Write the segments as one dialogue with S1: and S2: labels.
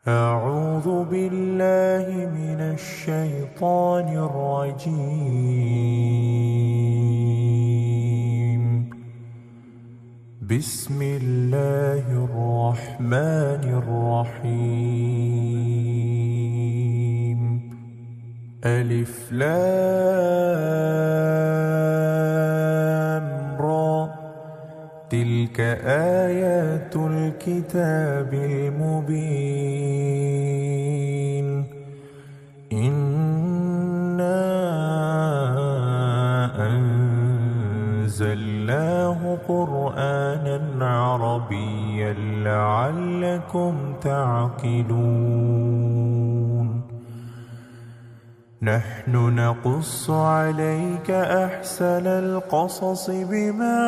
S1: أعوذ بالله من الشيطان الرجيم. بسم الله الرحمن الرحيم. ألف لام را، تلك آيات الكتاب المبين. إنا أنزلناه قرآنا عربيا لعلكم تعقلون. نحن نقص عليك أحسن القصص بما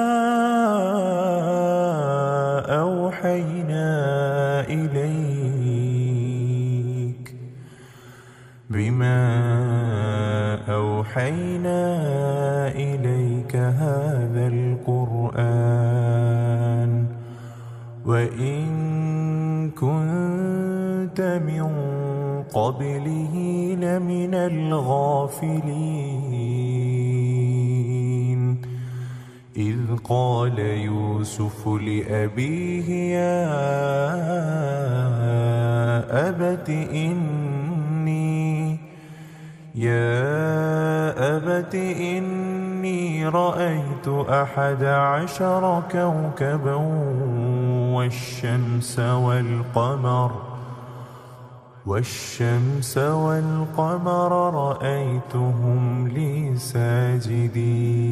S1: أوحينا إليك هذا القرآن، وإن كنت من قبله لمن الغافلين. إذ قال يوسف لأبيه يا أبت إني رأيت 11 كوكبا والشمس والقمر رأيتهم لي ساجدين.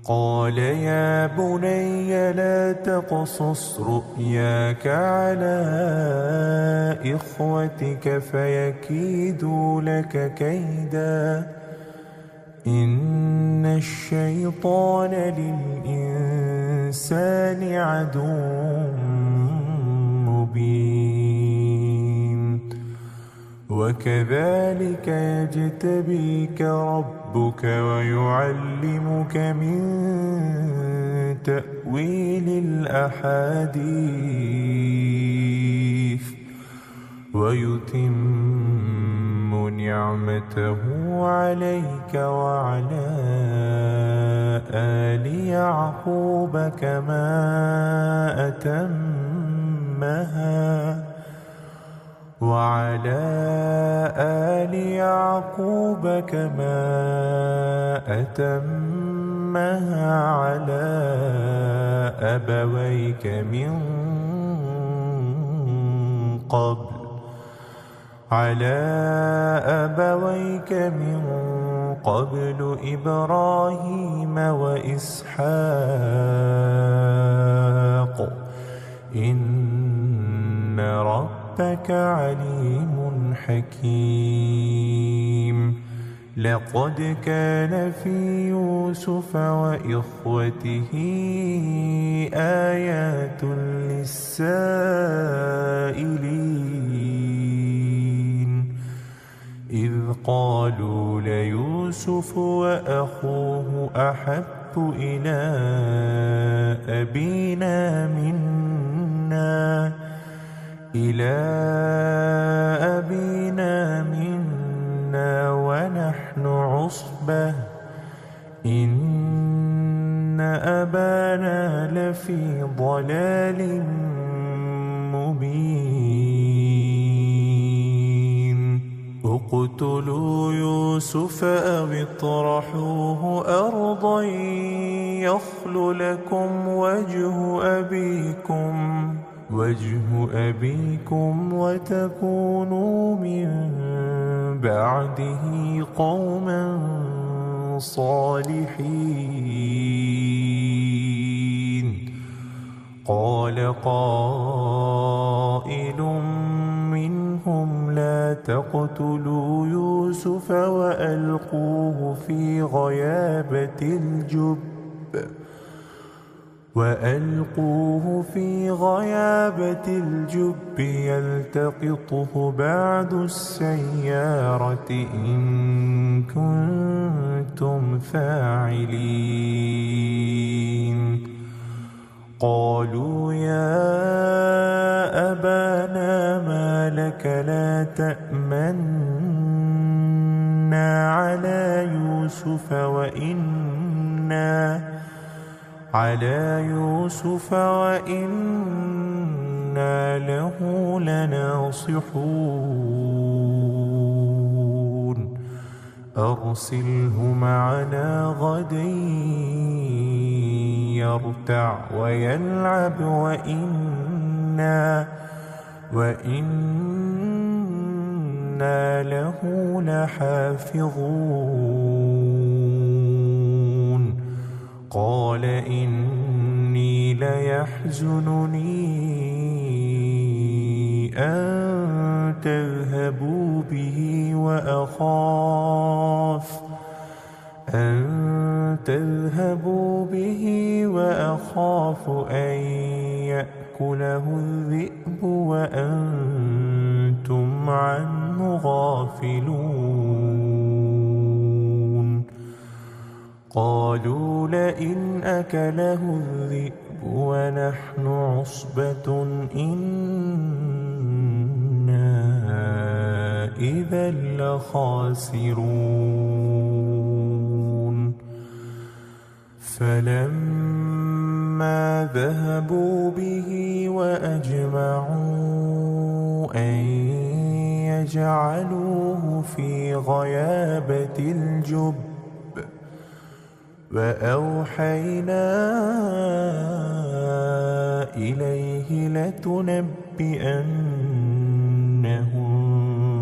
S1: قال يا بني لا تقصص رؤياك على إخوتك فيكيدوا لك كيدا، إن الشيطان للإنسان عدو مبين. وكذلك يجتبيك ربك ويعلمك من تأويل الأحاديث ويتم نعمته عليك وعلى آل يعقوب كما أتمها على أبويك من قبل إبراهيم وإسحاق، إن ربك عليم حكيم. لقد كان في يوسف وإخوته آيات للسائلين، إذ قالوا ليوسف وأخوه أحب إلى أبينا منا ونحن عصبة إن أبانا لفي ضلال مبين. اقتلوا يوسف أو اطرحوه أرضا يخل لكم وجه أبيكم وتكونوا من بعده قوما صالحين. قال قائل منهم لا تقتلوا يوسف وألقوه في غيابة الجب يلتقطه بعض السيارة إن كنتم فاعلين. قالوا يا أبانا ما لك لا تأمنا على يوسف وإنا له لناصحون أرسله معنا غدا يرتع ويلعب وإنا له لحافظون قال إني ليحزنني أن تذهبوا به وأخاف أن يأكله الذئب وأنتم عنه غافلون قالوا لئن أكله الذئب ونحن عصبة إنا إذا لخاسرون فلما ذهبوا به وأجمعوا أن يجعلوه في غيابة الجب وأوحينا إليه لتنبئنهم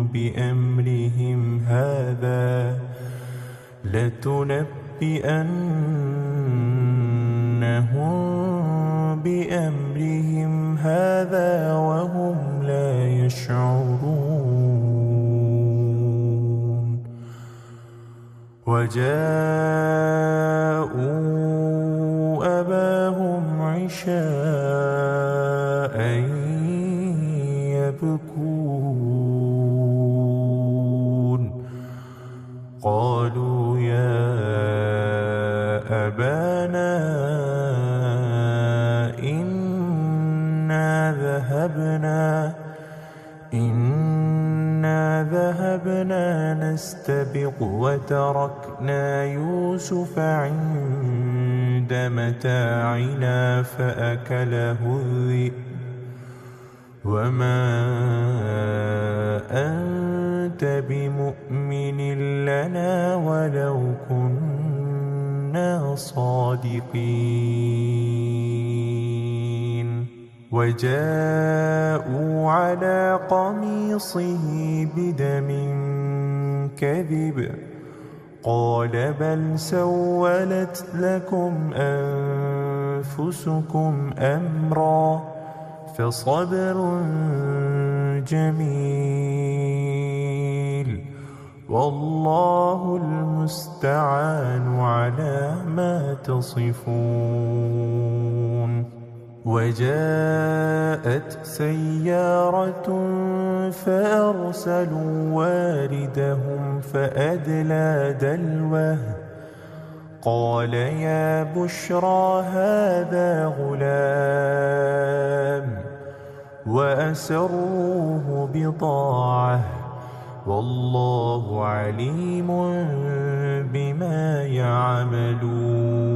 S1: بأمرهم هذا وهم لا يشعرون وجاءوا أباهم عشاء يبكون قالوا يا أبانا إنا ذهبنا نستبق وتركنا يوسف عند متاعنا فأكله الذئب وما أنت بمؤمن لنا ولو كنا صادقين وجاءوا على قميصه بدم كذب قال بل سولت لكم أنفسكم أمرا فصبر جميل والله المستعان على ما تصفون وجاءت سيارة فأرسلوا واردهم فأدلى دلوه قال يا بشرى هذا غلام وأسروه بضاعة والله عليم بما يعملون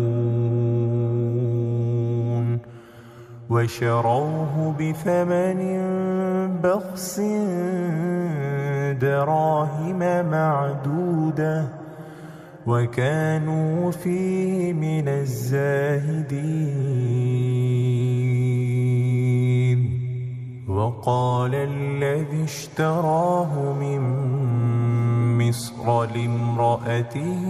S1: وشروه بثمن بخس دراهم معدودة وكانوا فيه من الزاهدين وقال الذي اشتراه من مصر لامرأته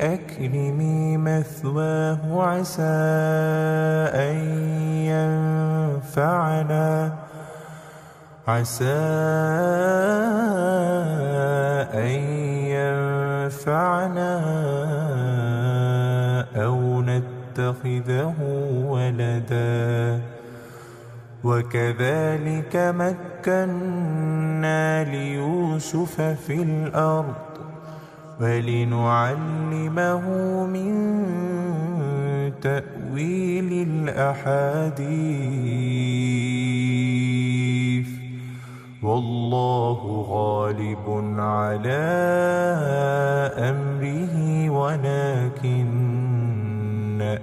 S1: أكرمي مثواه عسى أن ينفعنا أو نتخذه ولدا وكذلك مكنا ليوسف في الأرض ولنعلمه من تأويل تأويل الأحاديث، والله غالب على أمره ولكن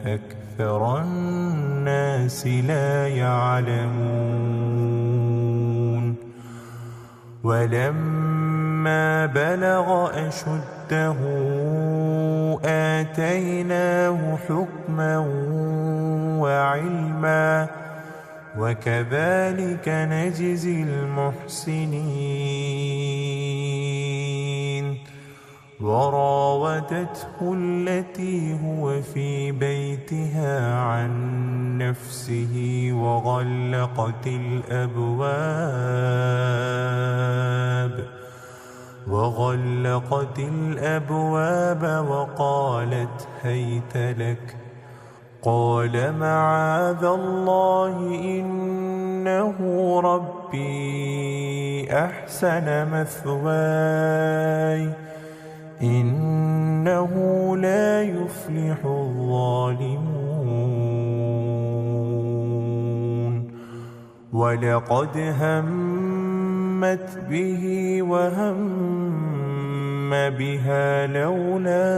S1: أكثر الناس لا يعلمون. ولما بلغ أشده آتيناه حكما وعلما، وكذلك نجزي المحسنين. وراودته التي هو في بيتها عن نفسه وغلقت الأبواب وقالت هيت لك. قال معاذ الله إنه ربي أحسن مثواي إنه لا يفلح الظالمون. ولقد همت به وهم بها لولا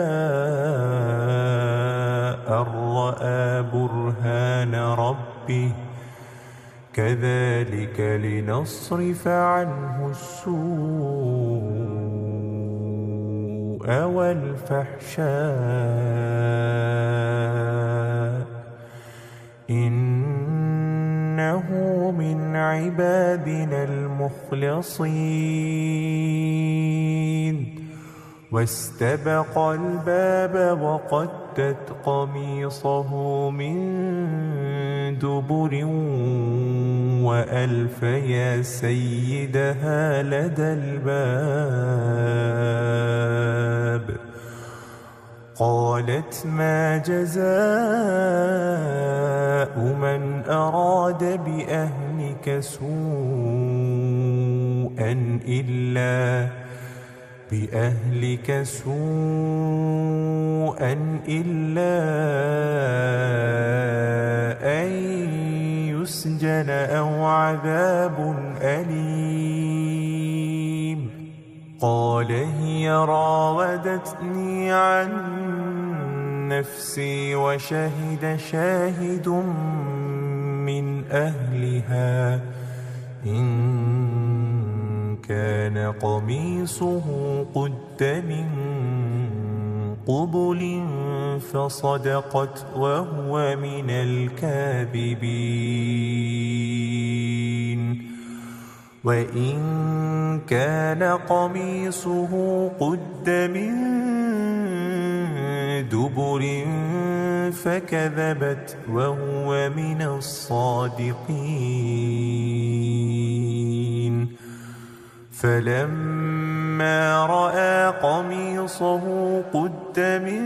S1: أن رأى برهان ربه كذلك لنصرف عنه السوء والفحشاء إنه من عبادنا المخلصين. واستبق الباب وقدت قميصه من دبر وألف يا سيدها لدى الباب. قالت ما جزاء من أراد بأهلك سوءا إلا أن يسجن أو عذاب أليم. قال هي راودتني عن نفسي وشهد شاهد من أهلها إن كان قميصه قد من قبل فصدقت وهو من الكاذبين. وإن كان قميصه قد من دبر فكذبت وهو من الصادقين. فلما رأى قميصه قد من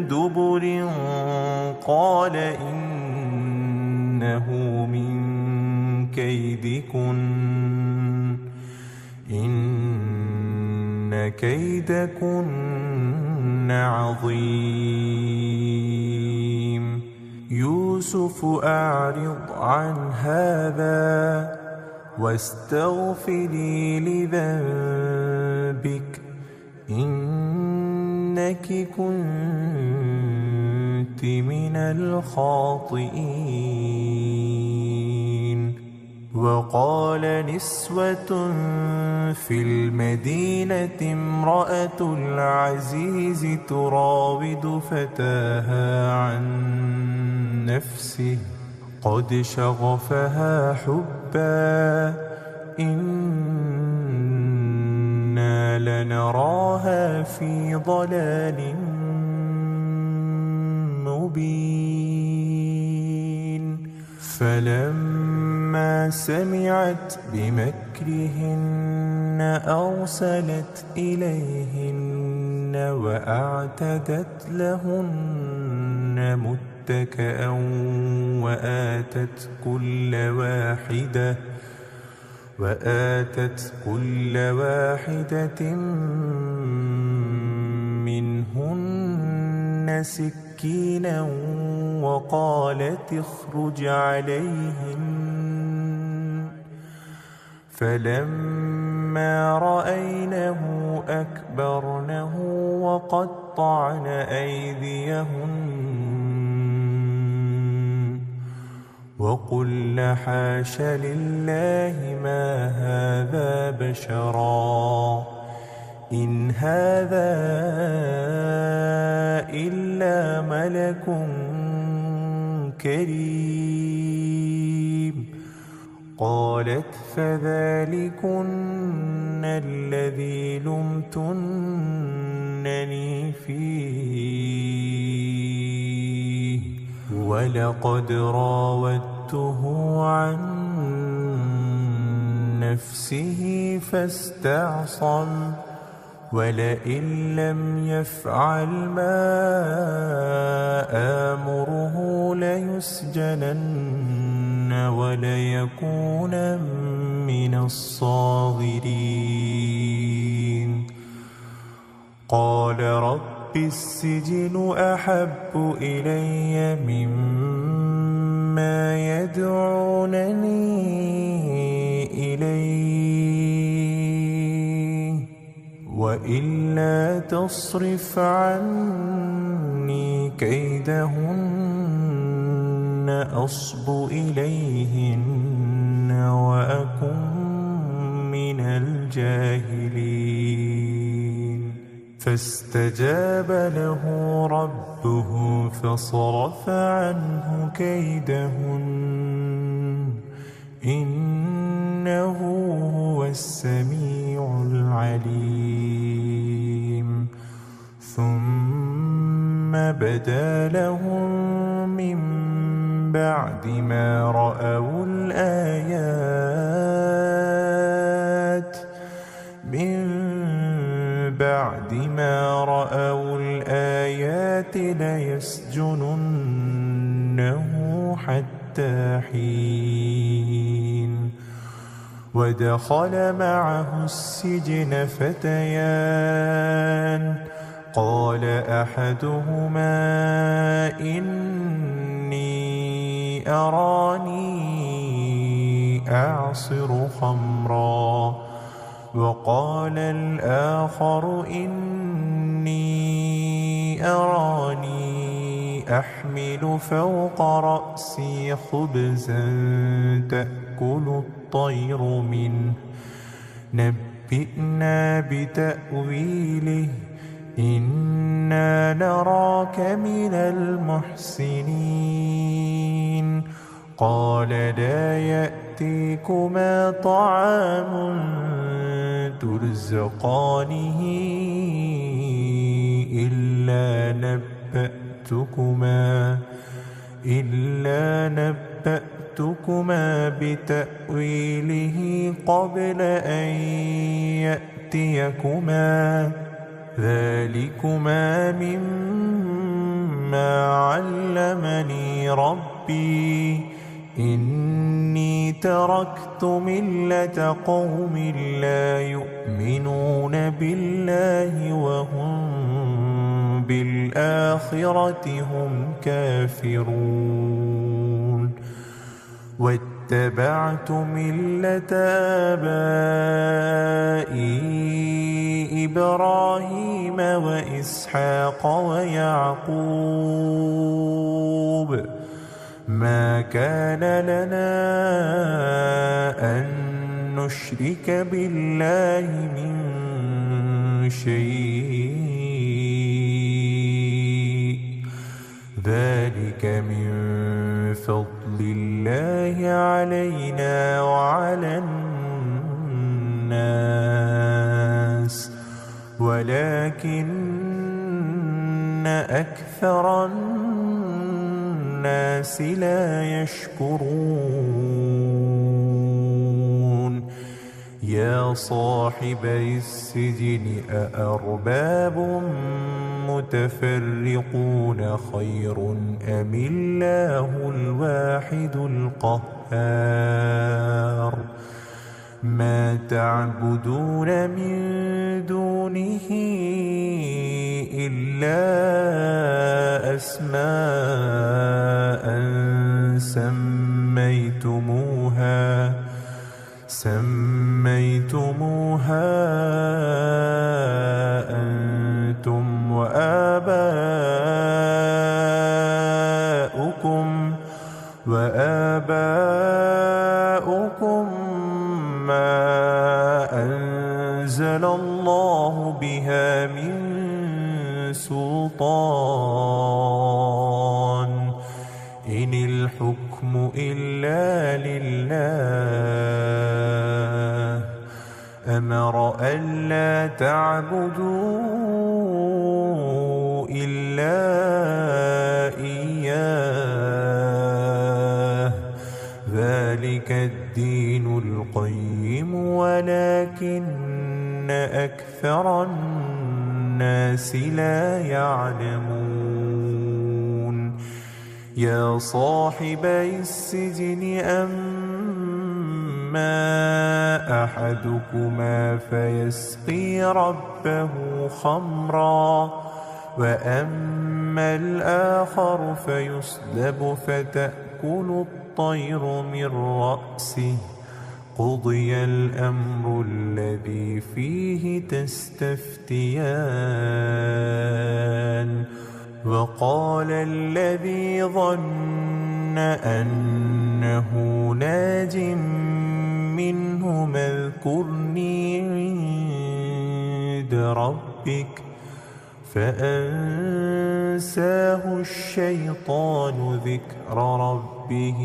S1: دبر قال إنه من كيدكن إن كيدكن عظيم. يوسف أعرض عن هذا واستغفري لذنبك إنك كنت من الخاطئين. وقال نسوة في المدينة امرأة العزيز تراود فتاها عن نفسه قد شغفها حبا إنا لنراها في ضلال مبين. فلما سمعت بمكرهن أرسلت إليهن وأعتدت لهن متكئا وآتت كل واحدة منهن سكرا سكينا وقالت اخرج عليهم فلما رأينه أكبرنه وقطعن أيديهن وقلن حاش لله ما هذا بشرا إن هذا إلا ملك كريم قالت فذلكن الذي لمتنني فيه ولقد راودته عن نفسه فاستعصم ولئن لم يفعل ما آمره ليسجنن وليكون من الصاغرين قال رب السجن أحب إلي مما يدعونني إليه وإلا تصرف عني كيدهن أصب إليهن وأكن من الجاهلين فاستجاب له ربه فصرف عنه كيدهن إنه هو السميع العليم ثم بدا لهم من بعد ما رأوا الآيات ليسجننه حتى حين ودخل معه السجن فتيان قال أحدهما إني أراني أعصر خمرا وقال الآخر إني أراني أحمل فوق رأسي خبزا تأكل الطير منه نبئنا بتأويله إنا نراك من المحسنين قال لا يأتيكما طعام ترزقانه إلا نبأتكما بتأويله قبل أن يأتيكما ذلكما مما علمني ربي إني تركت ملة قوم لا يؤمنون بالله وهم بالآخرة هم كافرون واتبعت ملة آبائي إبراهيم وإسحاق ويعقوب ما كان لنا أن نشرك بالله من شيء ذلك من فضل الله علينا وعلى الناس ولكن أكثر الناس لا يشكرون يا صاحبي السجن أأرباب متفرقون خير أم الله الواحد القهار ما تعبدون من دونه إلا أسماء سميتموها أنتم وآباؤكم ما أنزل الله بها من سلطان إن الحكم إلا لله أمر ألا تعبدوا إلا إياه ذلك الدين القيم ولكن أكثر الناس لا يعلمون يا صاحبي السجن أما أحدكما فيسقي ربه خمرا وأما الآخر فيصلب فتأكل الطير من رأسه قضي الأمر الذي فيه تستفتيان وقال الذي ظن أنه ناج منهما اذكرني عند ربك فأنساه الشيطان ذكر ربه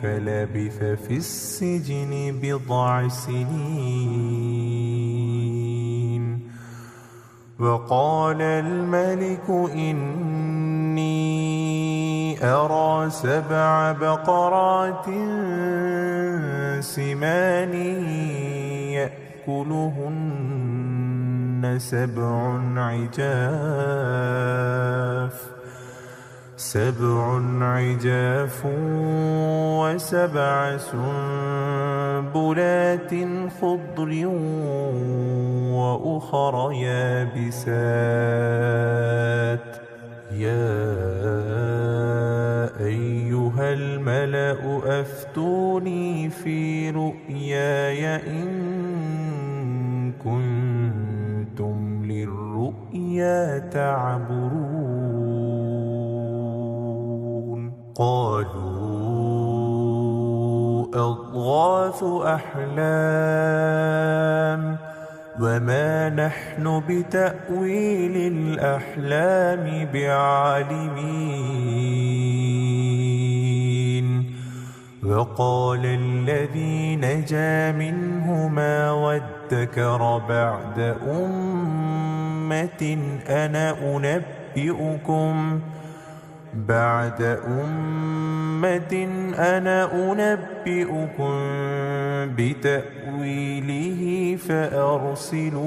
S1: فلبث في السجن بضع سنين وقال الملك إني أرى 7 بقرات سمان يأكلهن 7 عجاف و7 سنبلات خضر وأخر يابسات يا أيها الملأ أفتوني في رؤياي إن كنتم للرؤيا تعبرون قالوا أضغاث أحلام وما نحن بتأويل الأحلام بعالمين وقال الذي نجا منهما وادكر بعد أمة أنا أنبئكم بتأويله فأرسلون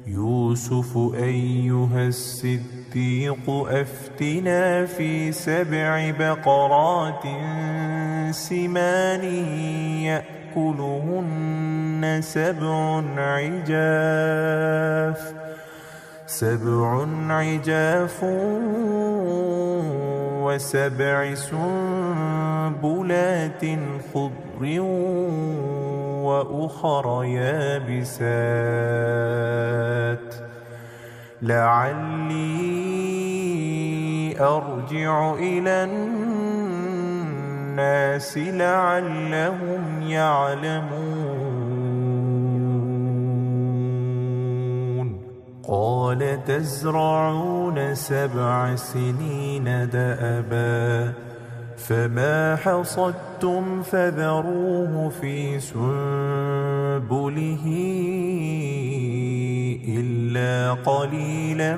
S1: يوسف أيها الصديق أفتنا في 7 بقرات سمان يأكلهن 7 عجاف و7 سنبلات خضر وأخر يابسات لعلي أرجع إلى الناس لعلهم يعلمون قال تزرعون 7 سنين دأبا فما حصدتم فذروه في سنبله إلا قليلا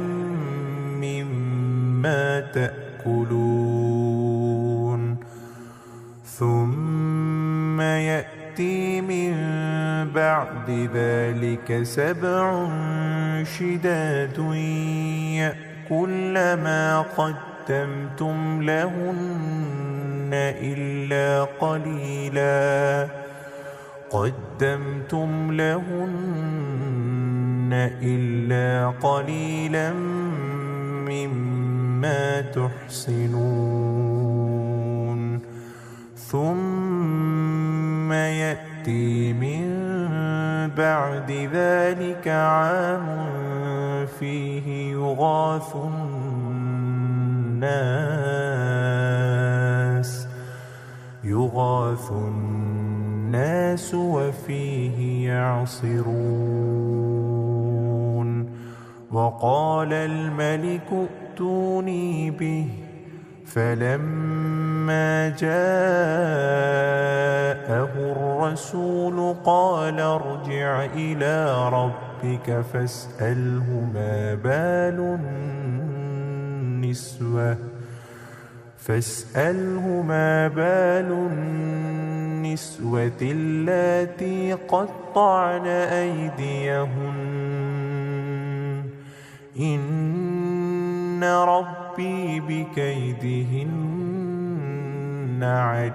S1: مما تأكلون ثم يأتي من بعد ذلك 7 شداد يأكل ما قدمتم لهن إلا قليلا مما تحصنون ثم يأتي من بعد ذلك عام فيه يغاث الناس وفيه يعصرون. وقال الملك ائتوني به، فلما جاءه الرسول قال ارجع إلى ربك فاسأله ما بال النسوة اللاتي قطعن أيديهن، إن ربي بكيدهن عليم.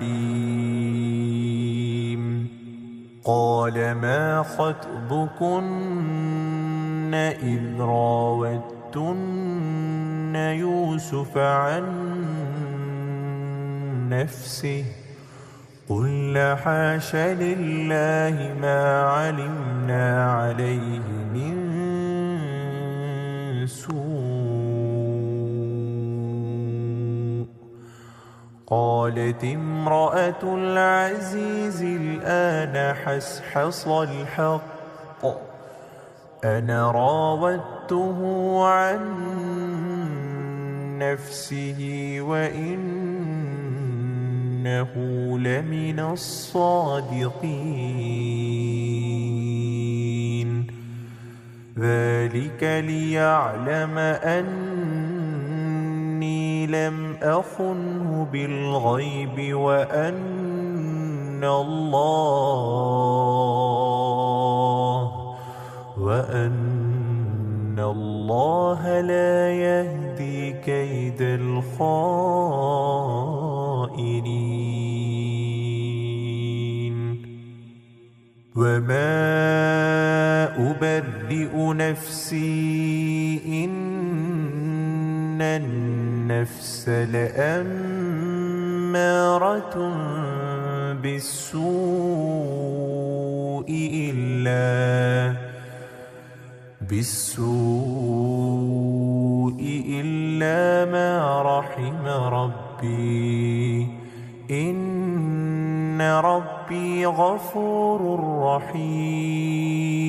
S1: قال ما خطبكن إذ راوتن يوسف عن نفسه؟ قلن حاش لله ما علمنا عليه من سوء. قالت امرأة العزيز الآن حصحص الحق، أنا راودته عن نفسه وإنه لمن الصادقين. ذلك ليعلم أني لم أخنه بالغيب وأن الله لا يهدي كيد الخائنين. وما أبرئ نفسي إن النفس لأمارة بالسوء إلا ما رحم ربي، إن ربي غفور رحيم.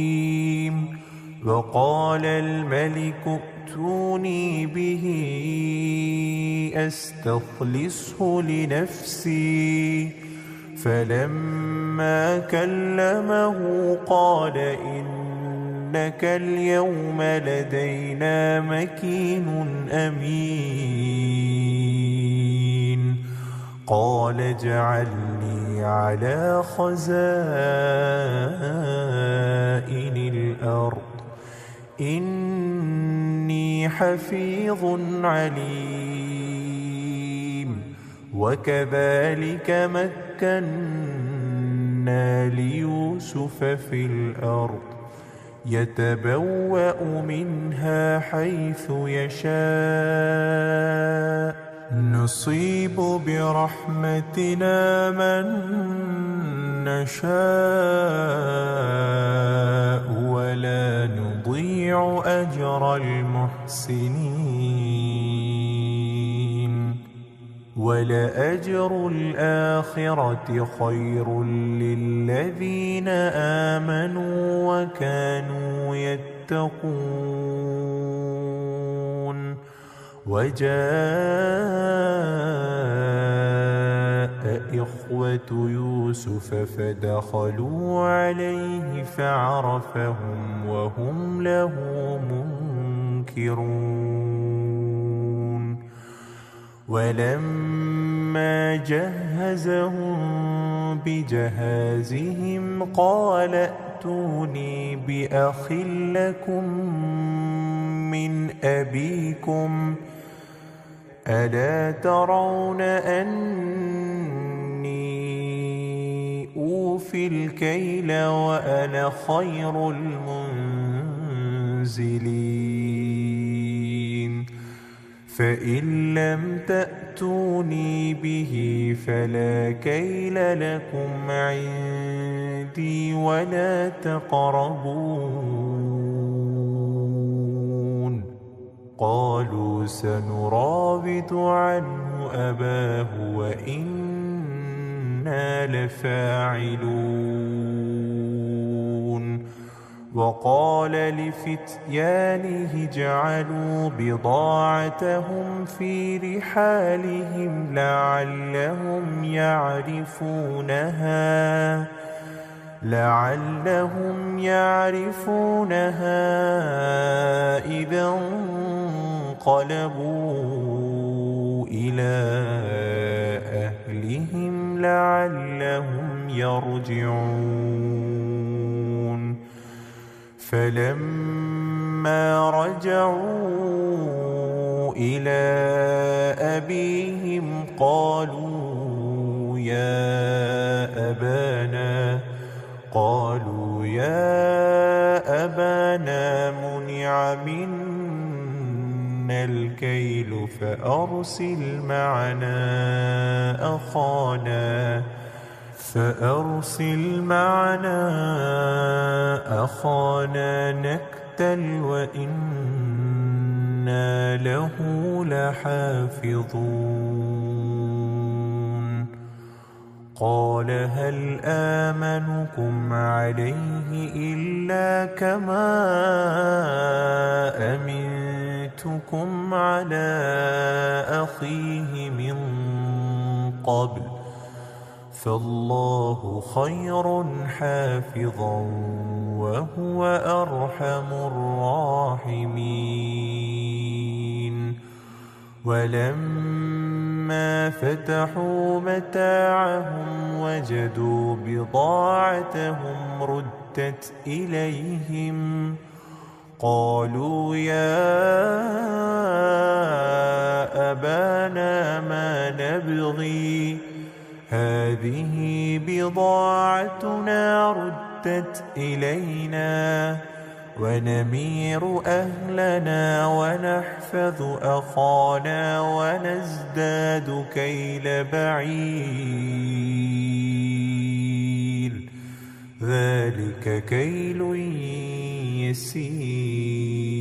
S1: وقال الملك ائتوني به أستخلصه لنفسي، فلما كلمه قال إنك اليوم لدينا مكين أمين. قال اجعلني على خزائن الأرض إني حفيظ عليم. وكذلك مكنا ليوسف في الأرض يتبوأ منها حيث يشاء، نصيب برحمتنا من نشاء ولا نضيع أجر المحسنين. ولأجر الآخرة خير للذين آمنوا وكانوا يتقون. وجاء إخوة يوسف فدخلوا عليه فعرفهم وهم له منكرون. ولما جهزهم بجهازهم قال ائتوني بأخ لكم من أبيكم، ألا ترون أني أوفي الكيل وأنا خير المنزلين؟ فإن لم تأتوني به فلا كيل لكم عندي ولا تقربون. قالوا سنراود عنه أباه وإنا لفاعلون. وقال لفتيانه اجعلوا بضاعتهم في رحالهم لعلهم يعرفونها إذا انقلبوا إلى أهلهم لعلهم يرجعون. فلما رجعوا إلى أبيهم قالوا يا أبانا منع منا الكيل فأرسل معنا أخانا نكتل وإنا له لحافظون. قال هل آمنكم عليه إلا كما أمنتكم على أخيه من قبل فالله خير حافظا وهو أرحم الراحمين. ولما فتحوا متاعهم وجدوا بضاعتهم ردت إليهم قالوا يا أبانا ما نبغي هذه بضاعتنا ردت إلينا ونمير أهلنا ونحفظ أخانا ونزداد كيل بعير ذلك كيل يسير.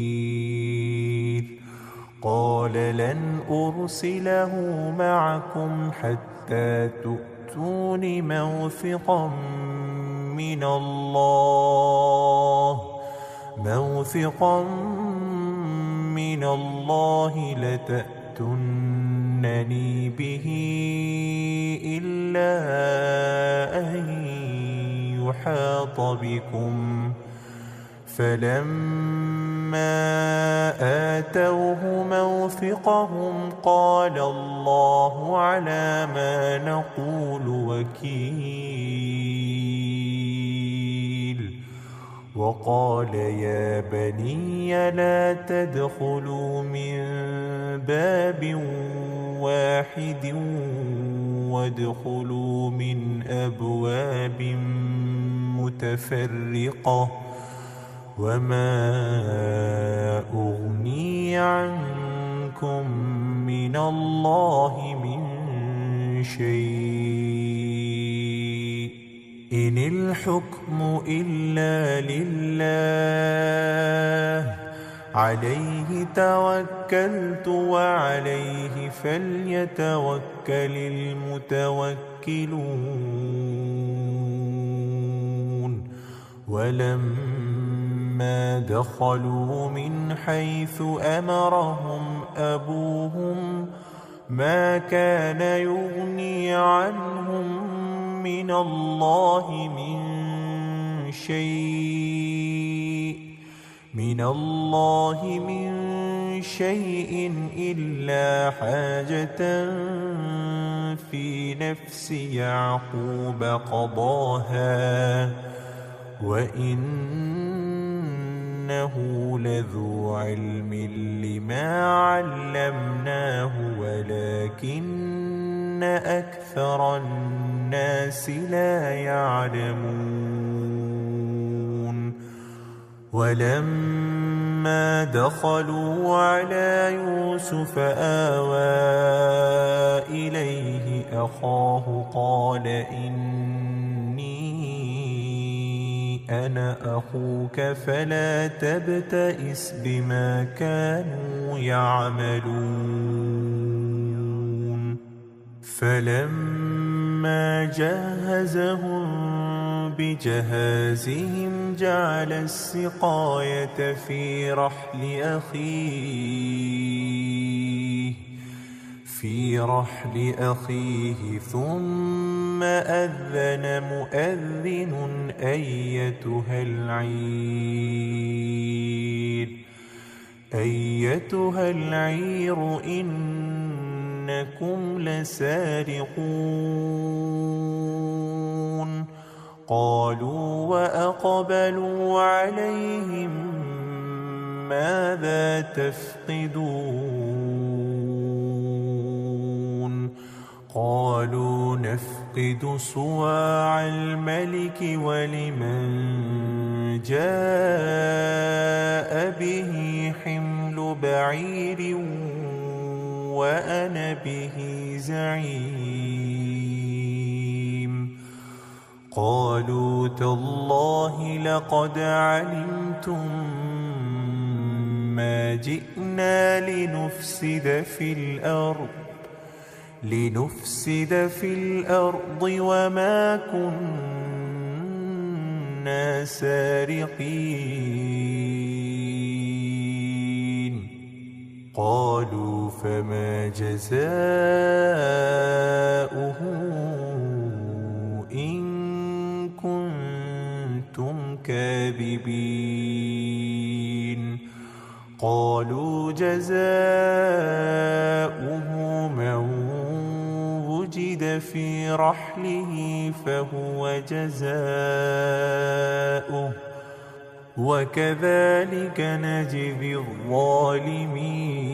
S1: قال لن أرسله معكم حتى تؤتون موثقا من الله لتأتونني به إلا أن يحاط بكم. فلما آتوه موثقهم قال الله على ما نقول وكيل. وقال يا بني لا تدخلوا من باب واحد وادخلوا من أبواب متفرقة وما أغني عنكم من الله من شيء إن الحكم إلا لله عليه توكلت وعليه فليتوكل المتوكلون. ولما دخلوا من حيث أمرهم أبوهم ما كان يغني عنهم من الله من شيء إلا حاجة في نفس يعقوب قضاها وإنه لذو علم لما علمناه ولكن أكثر الناس لا يعلمون. ولما فلما دخلوا على يوسف آوى إليه أخاه قال إني أنا أخوك فلا تبتئس بما كانوا يعملون فلما جهزهم بجهازهم جعل السقاية في رحل أخيه ثم أذن مؤذن أيتها العير إنكم لسارقون قالوا وأقبلوا عليهم ماذا تفقدون قالوا نفقد صواع الملك ولمن جاء به حمل بعير وأنا به زعيم قالوا تالله لقد علمتم ما جئنا لنفسد في الأرض وما كنا سارقين قالوا فما جزاؤه إن كنتم كاذبين قالوا جزاؤه من وجد في رحله فهو جزاؤه وكذلك نجزي الظالمين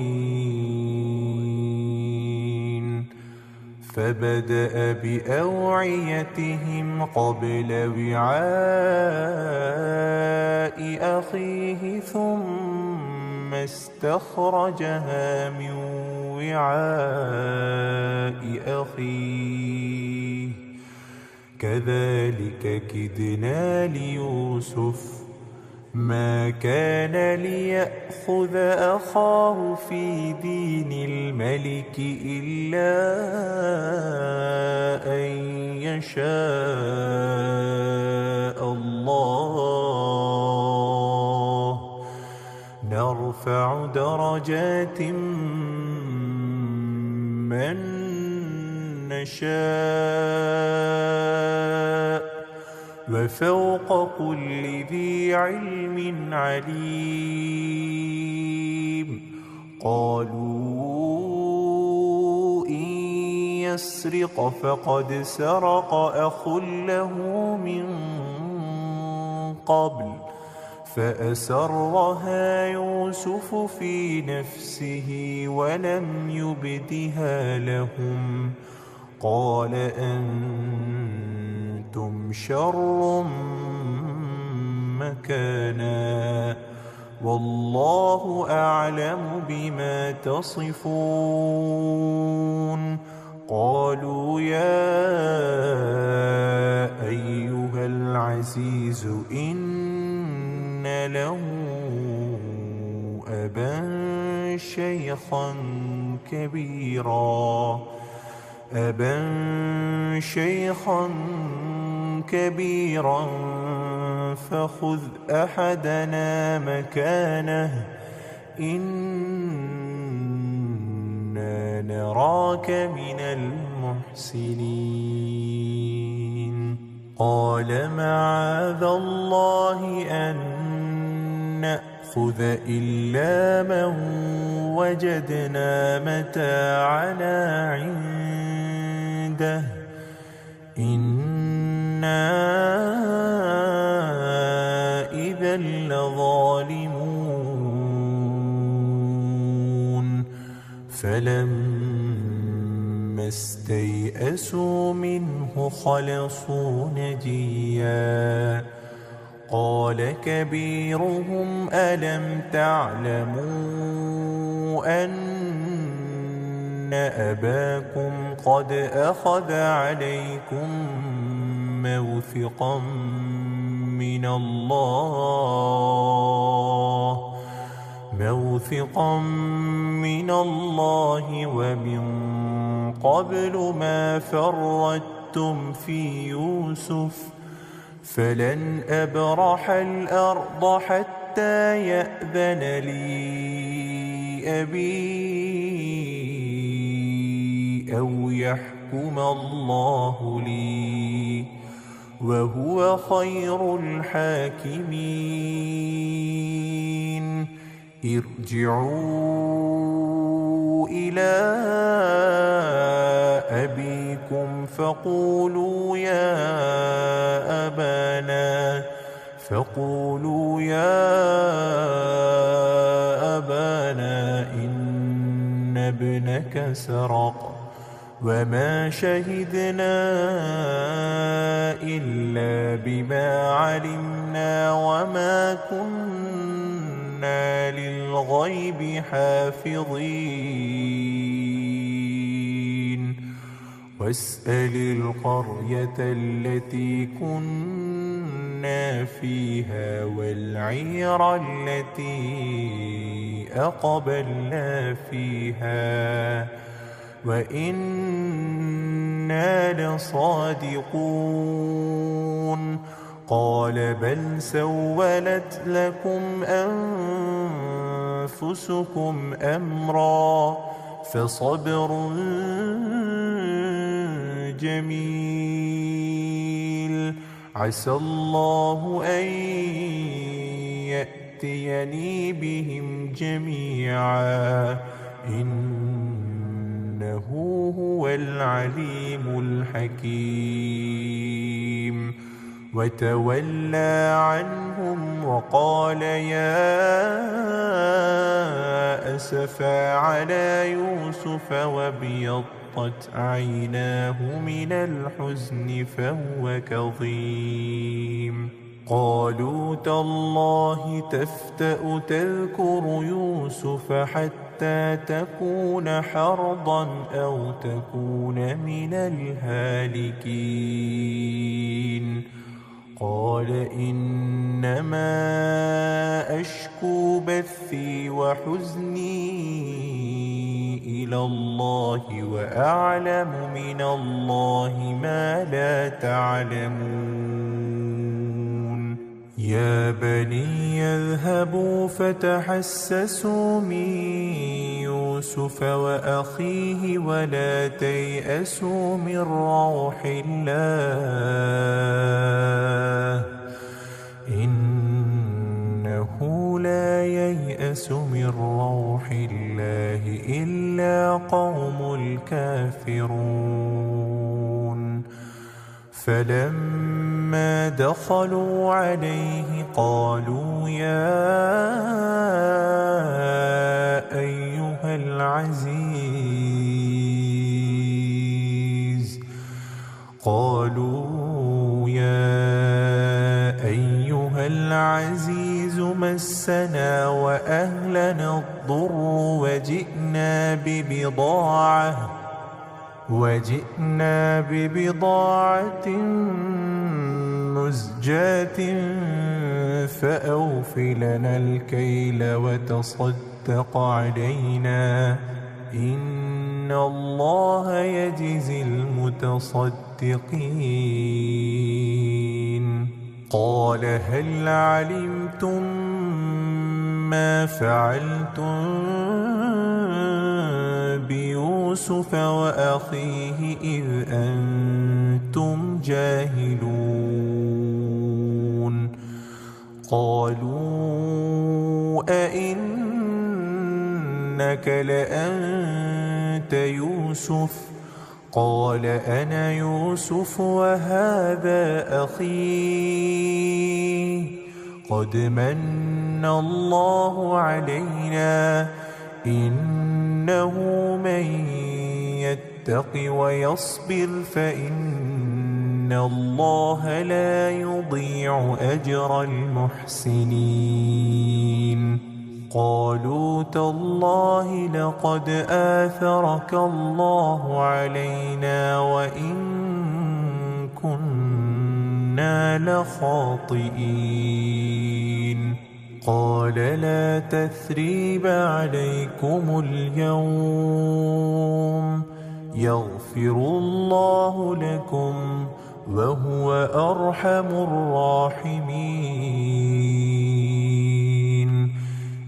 S1: فبدأ بأوعيتهم قبل وعاء أخيه ثم استخرجها من وعاء أخيه كذلك كدنا ليوسف ما كان ليأخذ أخاه في دين الملك إلا أن يشاء الله نرفع درجات من نشاء وفوق كل ذي علم عليم قالوا إن يسرق فقد سرق أخ له من قبل فأسرها يوسف في نفسه ولم يبدها لهم قال أنتم شر مكانا والله أعلم بما تصفون قالوا يا أيها العزيز إن له أبا شيخا كبيرا فخذ أحدنا مكانه إنا نراك من المحسنين قال معاذ الله أن نأخذ إلا من وجدنا متاعنا عنده إنا إذا لظالمون فلما استيئسوا منه خلصوا نجيا قال كبيرهم ألم تعلموا أن أباكم قد أخذ عليكم موثقا من الله ومن قبل ما فرطتم في يوسف فلن أبرح الأرض حتى يأذن لي أبي أو يحكم الله لي وهو خير الحاكمين ارجعوا إلى أبيكم فقولوا يا أبانا إن ابنك سرق وما شهدنا إلا بما علمنا وما كنا للغيب حافظين واسأل القرية التي كنا فيها والعير التي أقبلنا فيها وإنا لصادقون قال بل سولت لكم أنفسكم أمرا فصبر جميل عسى الله أن يأتيني بهم جميعا إنه هو العليم الحكيم وتولى عنهم وقال يا أسفا على يوسف وابيضت عيناه من الحزن فهو كظيم قالوا تالله تفتأ تذكر يوسف حتى تكون حرضا أو تكون من الهالكين قال إنما أشكو بثي وحزني إلى الله وأعلم من الله ما لا تعلمون يا بني اذهبوا فتحسسوا من يوسف وأخيه ولا تيأسوا من روح الله إنه لا ييأس من روح الله إلا قوم الكافرون فلما دخلوا عليه قالوا يا أيها العزيز مسنا وأهلنا الضر وجئنا ببضاعة مزجاة فأوف لنا الكيل وتصدق علينا إن الله يجزي المتصدقين قال هل علمتم ما فعلتم بيوسف وأخيه إذ أنتم جاهلون قالوا أئنك لأنت يوسف قال أنا يوسف وهذا أخي قد من الله علينا إنه من يتق ويصبر فإن إن الله لا يضيع أجر المحسنين. قالوا تالله لقد آثرك الله علينا وإن كنا لخاطئين. قال لا تثريب عليكم اليوم يغفر الله لكم وهو أرحم الراحمين.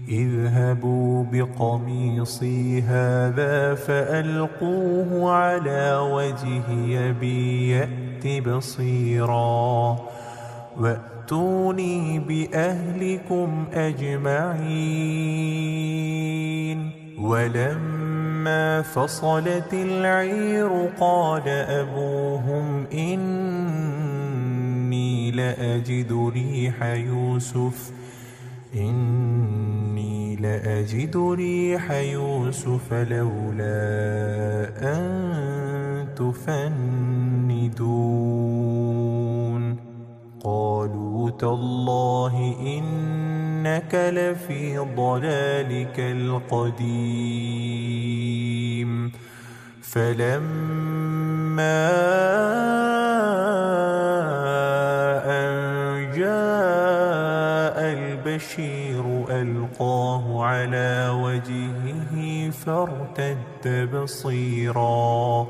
S1: اذهبوا بقميصي هذا فألقوه على وجهي يأت بصيرا وأتوني بأهلكم أجمعين. ولما فصلت العير قال أبوهم إني لأجد ريح يوسف لولا أن تفندون. قالوا تالله إنك لفي ضلالك القديم. فلما أن جاء البشير ألقاه على وجهه فارتد بصيرا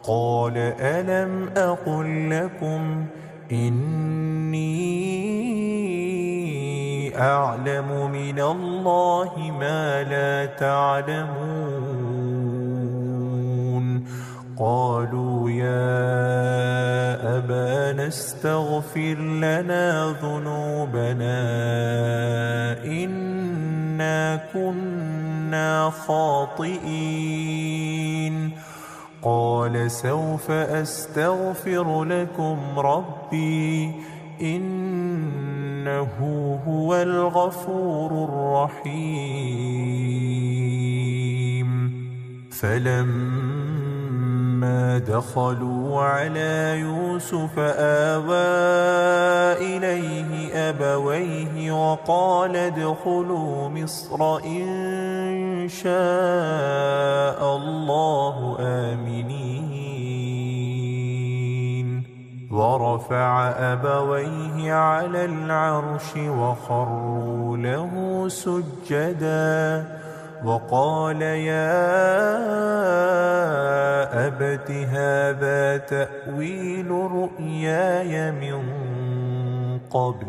S1: قال ألم أقل لكم إني أعلم من الله ما لا تعلمون. قالوا يا أبانا استغفر لنا ذنوبنا إنا كنا خاطئين. قال سوف أستغفر لكم ربي إنه هو الغفور الرحيم. فلما دخلوا على يوسف آوى إليه أبويه وقال ادخلوا مصر إن شاء الله آمنين. ورفع أبويه على العرش وخروا له سجدا وقال يا أبت هذا تأويل رؤياي من قبل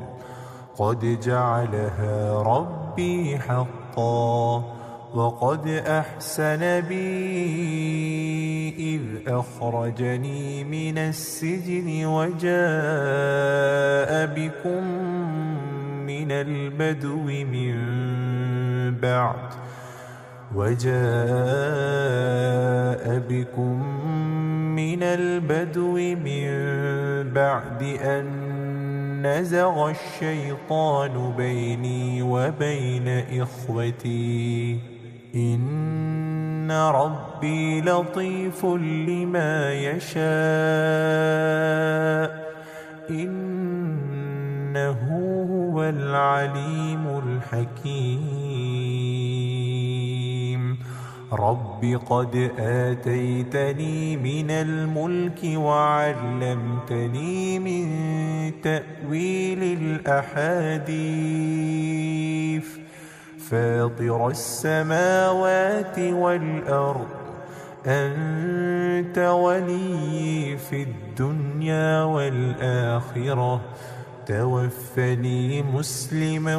S1: قد جعلها ربي حقا وقد أحسن بي إذ أخرجني من السجن وجاء بكم من البدو من بعد أن نزغ الشيطان بيني وبين إخوتي إن ربي لطيف لما يشاء إنه هو العليم الحكيم. رب قد آتيتني من الملك وعلمتني من تأويل الأحاديث فاطر السماوات والأرض أنت ولي في الدنيا والآخرة توفني مسلما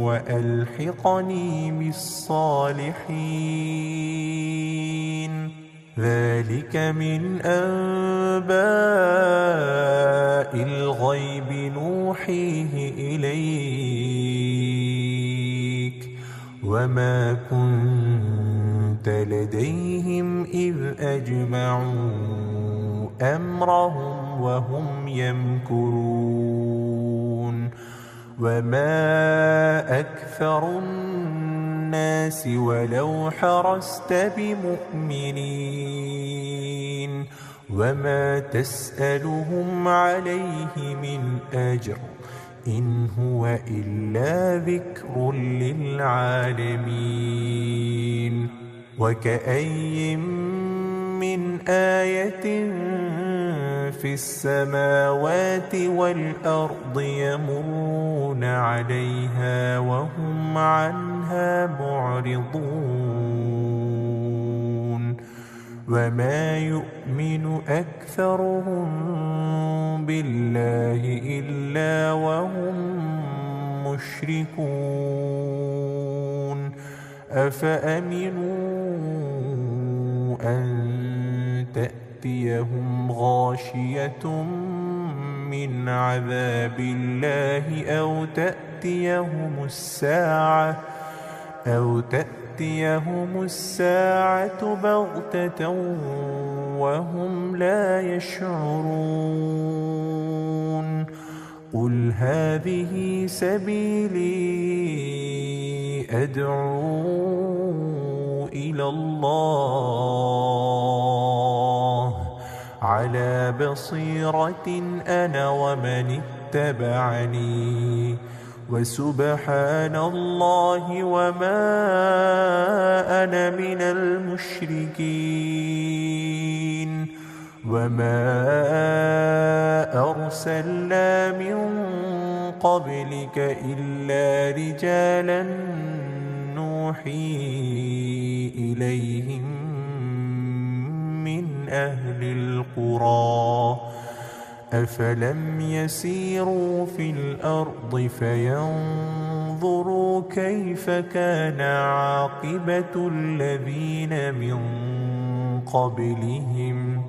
S1: وألحقني بالصالحين. ذلك من أنباء الغيب نوحيه إليك وما كنت لديهم إذ أجمعوا أمرهم وهم يمكرون. وما أكثر الناس ولو حرصت بمؤمنين وما تسألهم عليه من أجر إن هو إلا ذكر للعالمين وكأي من آية في السماوات والأرض يمرون عليها وهم عنها معرضون وما يؤمن أكثرهم بالله إلا وهم مشركون أفأمنوا أن تأتيهم غاشية من عذاب الله أو تأتيهم الساعة بغتة وهم لا يشعرون قل هذه سبيلي أدعو إلى الله على بصيرة أنا ومن اتبعني وسبحان الله وما أنا من المشركين وما أرسلنا من قبلك إلا رجالا نوحي إليهم من أهل القرى أفلم يسيروا في الأرض فينظروا كيف كان عاقبة الذين من قبلهم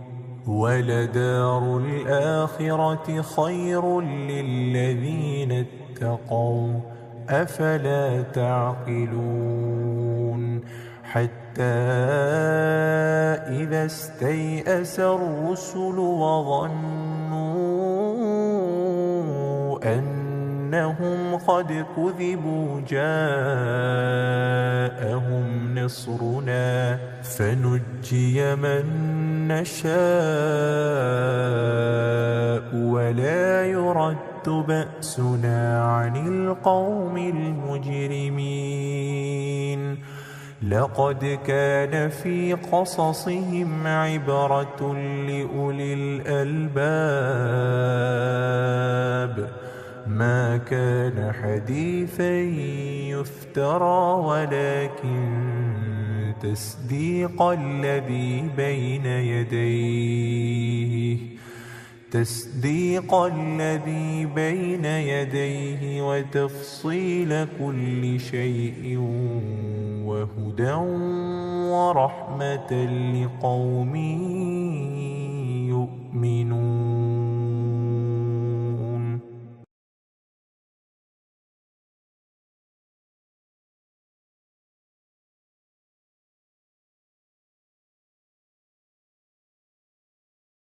S1: ولدار الآخرة خير للذين اتقوا أفلا تعقلون حتى إذا استيأس الرسل وظنوا أنهم قد كذبوا جاءهم نصرنا فنجي من نشاء ولا يرد بأسنا عن القوم المجرمين لقد كان في قصصهم عبرة لأولي الألباب ما كان حديثا يفترى ولكن تصديق الذي بين يديه وتفصيل كل شيء وهدى ورحمة لقوم